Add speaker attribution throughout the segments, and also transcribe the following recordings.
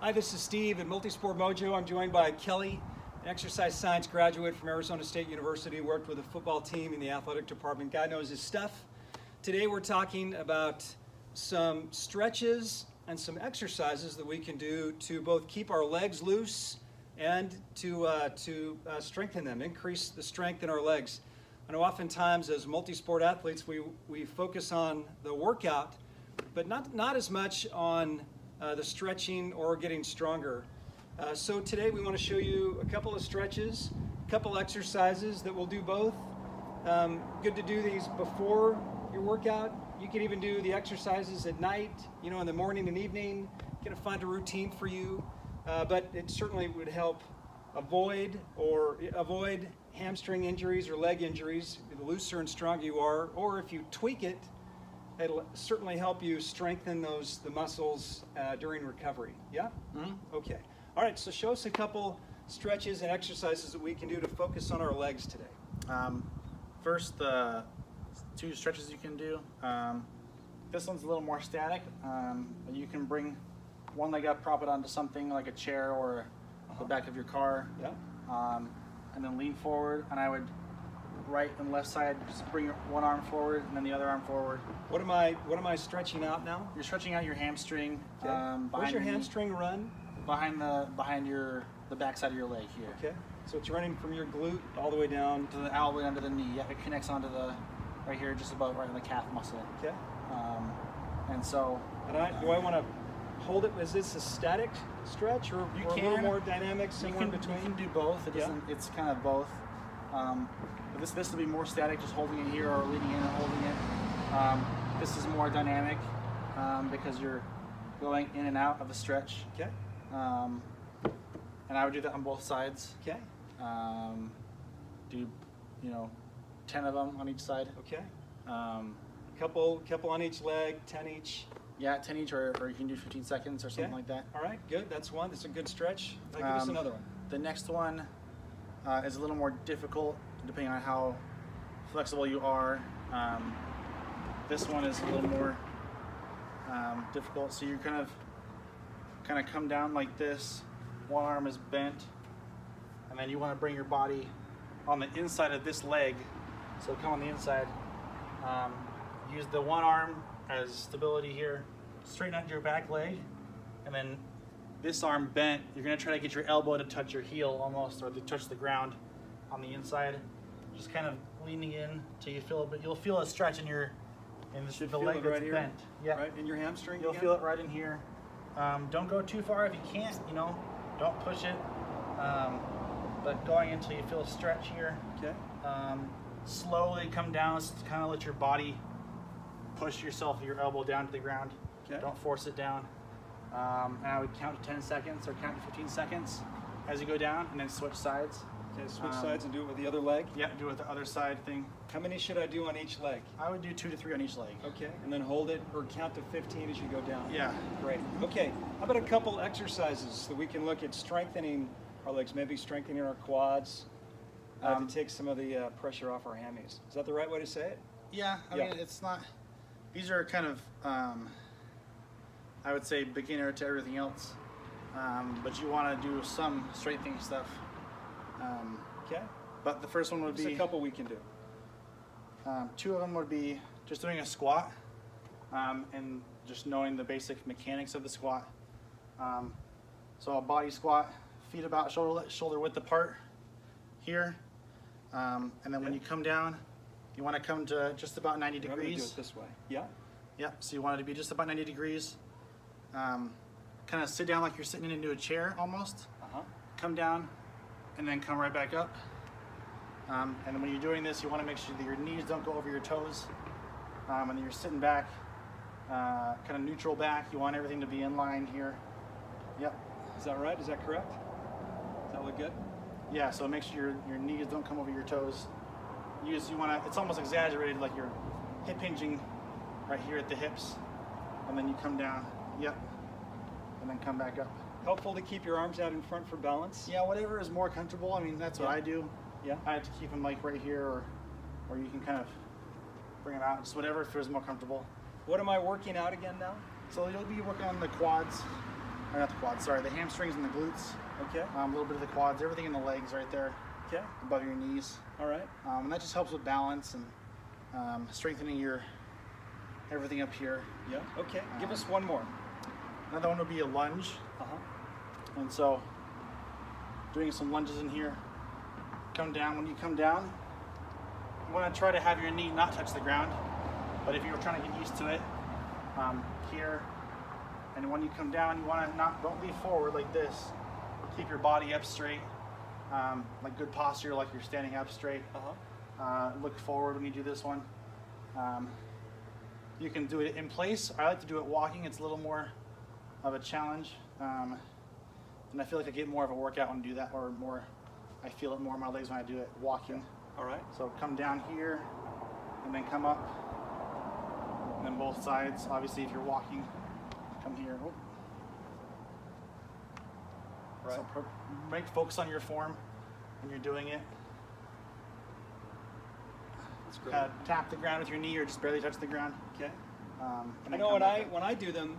Speaker 1: Hi, this is Steve at Multisport Mojo. I'm joined by Kelly, an exercise science graduate from Arizona State University, worked with a football team in the athletic department. Guy knows his stuff. Today we're talking about some stretches and some exercises that we can do to both keep our legs loose and to strengthen them, increase the strength in our legs. I know oftentimes as multi-sport athletes we focus on the workout, but not as much on the stretching or getting stronger. So today we want to show you a couple of stretches, a couple exercises that will do both. Good to do these before your workout. You can even do the exercises at night, you know, in the morning and evening. Get to find a routine for you, but it certainly would help avoid hamstring injuries or leg injuries. The looser and stronger you are, or if you tweak it, it'll certainly help you strengthen the muscles during recovery. Yeah? Mm-hmm. Okay. All right, so show us a couple stretches and exercises that we can do to focus on our legs today.
Speaker 2: First, the two stretches you can do. This one's a little more static. You can bring one leg up, prop it onto something like a chair or the back of your car.
Speaker 1: Yeah.
Speaker 2: And then lean forward, and I would right and left side, just bring one arm forward and then the other arm forward.
Speaker 1: What am I stretching out now?
Speaker 2: You're stretching out your hamstring.
Speaker 1: Okay. Where's your hamstring run?
Speaker 2: Behind the back side of your leg here.
Speaker 1: Okay. So it's running from your glute all the way down
Speaker 2: to all the way under the knee. Yeah, it connects onto the right here, just about right in the calf muscle.
Speaker 1: Okay.
Speaker 2: And so.
Speaker 1: Do I want to hold it? Is this a static stretch or a little more dynamic somewhere in between?
Speaker 2: You can do both. It's kind of both. But this will be more static, just holding it here or leaning in and holding it. This is more dynamic because you're going in and out of the stretch.
Speaker 1: Okay.
Speaker 2: And I would do that on both sides.
Speaker 1: Okay.
Speaker 2: Do 10 of them on each side.
Speaker 1: Okay. Couple on each leg, 10 each.
Speaker 2: Yeah, 10 each, or you can do 15 seconds or something like that.
Speaker 1: All right, good. That's one. That's a good stretch. Give us another one.
Speaker 2: The next one is a little more difficult, depending on how flexible you are. This one is a little more difficult. So you kind of come down like this. One arm is bent, and then you want to bring your body on the inside of this leg. So come on the inside. Use the one arm as stability here. Straighten out your back leg, and then this arm bent. You're going to try to get your elbow to touch your heel almost, or to touch the ground on the inside. Just kind of leaning in till you feel it, but you'll feel a stretch in the leg that's
Speaker 1: right
Speaker 2: bent. Yeah,
Speaker 1: right in your hamstring.
Speaker 2: You'll feel it right in here. Don't go too far if you can't. Don't push it. But going until you feel a stretch here.
Speaker 1: Okay.
Speaker 2: Slowly come down. Kind of let your body push your elbow down to the ground.
Speaker 1: Okay.
Speaker 2: Don't force it down. And I would count to 10 seconds or count to 15 seconds as you go down, and then switch sides.
Speaker 1: Okay, switch sides and do it with the other leg?
Speaker 2: Yeah, do it with the other side thing.
Speaker 1: How many should I do on each leg?
Speaker 2: I would do 2 to 3 on each leg.
Speaker 1: Okay, and then hold it or count to 15 as you go down?
Speaker 2: Yeah.
Speaker 1: Great. Okay, how about a couple exercises that we can look at strengthening our legs, maybe strengthening our quads to take some of the pressure off our hammies. Is that the right way to say it?
Speaker 2: Yeah, I mean, it's not, these are kind of, I would say beginner to everything else, but you want to do some strengthening stuff.
Speaker 1: Okay.
Speaker 2: But the first one would be
Speaker 1: a couple we can do.
Speaker 2: 2 of them would be just doing a squat and just knowing the basic mechanics of the squat. So a body squat, feet about shoulder width apart here, and then when you come down, you want to come to just about 90 degrees.
Speaker 1: I'm going to do it this way. Yeah.
Speaker 2: Yeah. So you want it to be just about 90 degrees. Kind of sit down like you're sitting into a chair almost. Come down, and then come right back up. And then when you're doing this, you want to make sure that your knees don't go over your toes. And then you're sitting back, kind of neutral back. You want everything to be in line here. Yep.
Speaker 1: Is that right? Is that correct? Does that look good?
Speaker 2: Yeah, so make sure your knees don't come over your toes. You want to, it's almost exaggerated, like you're hip hinging right here at the hips. And then you come down, yep. And then come back up.
Speaker 1: Helpful to keep your arms out in front for balance?
Speaker 2: Yeah, whatever is more comfortable. I mean, that's what I do.
Speaker 1: Yeah.
Speaker 2: I have to keep them like right here, or you can kind of bring them out. Just whatever feels more comfortable.
Speaker 1: What am I working out again now?
Speaker 2: So you'll be working on the quads, or not the quads, sorry, the hamstrings and the glutes,
Speaker 1: Okay.
Speaker 2: a little bit of the quads, everything in the legs right there
Speaker 1: Okay.
Speaker 2: above your knees.
Speaker 1: All right.
Speaker 2: And that just helps with balance and strengthening your everything up here.
Speaker 1: Yeah. Okay. Give us one more.
Speaker 2: Another one would be a lunge. And so doing some lunges in here. Come down. When you come down, you want to try to have your knee not touch the ground. But if you're trying to get used to it, here, and when you come down, you want to don't lean forward like this. Keep your body up straight, like good posture, like you're standing up straight. Look forward when you do this one. You can do it in place. I like to do it walking. It's a little more of a challenge. And I feel like I get more of a workout when I do that, or more, I feel it more in my legs when I do it walking.
Speaker 1: All right.
Speaker 2: So come down here, and then come up, and then both sides. Obviously, if you're walking, come here. Oh.
Speaker 1: Right.
Speaker 2: So focus on your form when you're doing it.
Speaker 1: That's great.
Speaker 2: Tap the ground with your knee, or just barely touch the ground.
Speaker 1: Okay.
Speaker 2: And
Speaker 1: I
Speaker 2: then
Speaker 1: know
Speaker 2: come back up.
Speaker 1: when I do them,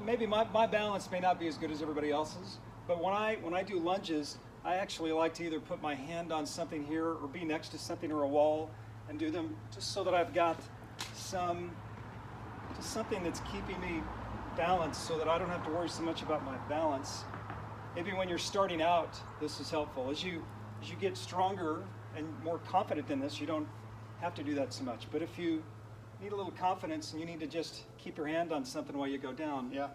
Speaker 1: maybe my balance may not be as good as everybody else's, but when I do lunges, I actually like to either put my hand on something here or be next to something or a wall and do them just so that I've got something that's keeping me balanced, so that I don't have to worry so much about my balance. Maybe when you're starting out, this is helpful. As you get stronger and more confident in this, you don't have to do that so much. But if you need a little confidence and you need to just keep your hand on something while you go down,
Speaker 2: Yeah.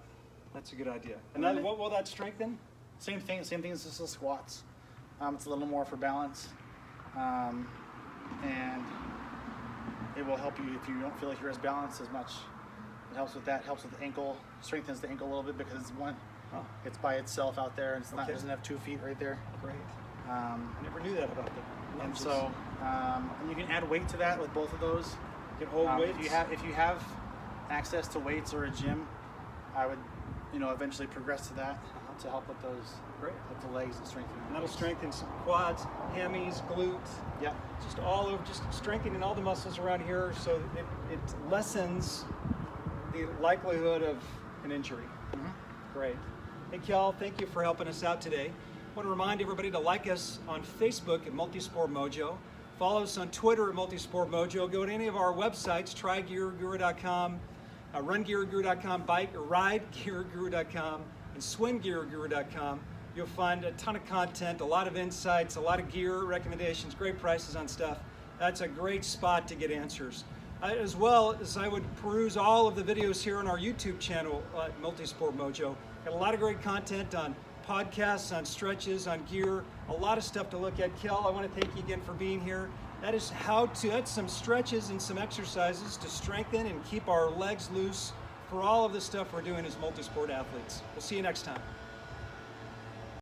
Speaker 1: that's a good idea. And then what will that strengthen?
Speaker 2: Same thing as the squats. It's a little more for balance. And it will help you if you don't feel like you're as balanced as much. It helps with that, helps with the ankle, strengthens the ankle a little bit because it's by itself out there, and it doesn't have 2 feet right there.
Speaker 1: Great. I never knew that about them.
Speaker 2: And so, and you can add weight to that with both of those.
Speaker 1: You can hold weights.
Speaker 2: If you have access to weights or a gym, I would, eventually progress to that to help with those,
Speaker 1: Great.
Speaker 2: with the legs and strengthening.
Speaker 1: And that'll strengthen some quads, hammies, glutes.
Speaker 2: Yeah.
Speaker 1: Just all over, just strengthening all the muscles around here, so it lessens the likelihood of an injury. Great. Hey, Kel, thank you for helping us out today. I want to remind everybody to like us on Facebook at Multisport Mojo. Follow us on Twitter at Multisport Mojo. Go to any of our websites, trygearguru.com, rungearguru.com, ridegearguru.com, and swimgearguru.com. You'll find a ton of content, a lot of insights, a lot of gear recommendations, great prices on stuff. That's a great spot to get answers. As well as I would peruse all of the videos here on our YouTube channel at Multisport Mojo. Got a lot of great content on podcasts, on stretches, on gear, a lot of stuff to look at. Kel, I want to thank you again for being here. That's some stretches and some exercises to strengthen and keep our legs loose for all of the stuff we're doing as multisport athletes. We'll see you next time.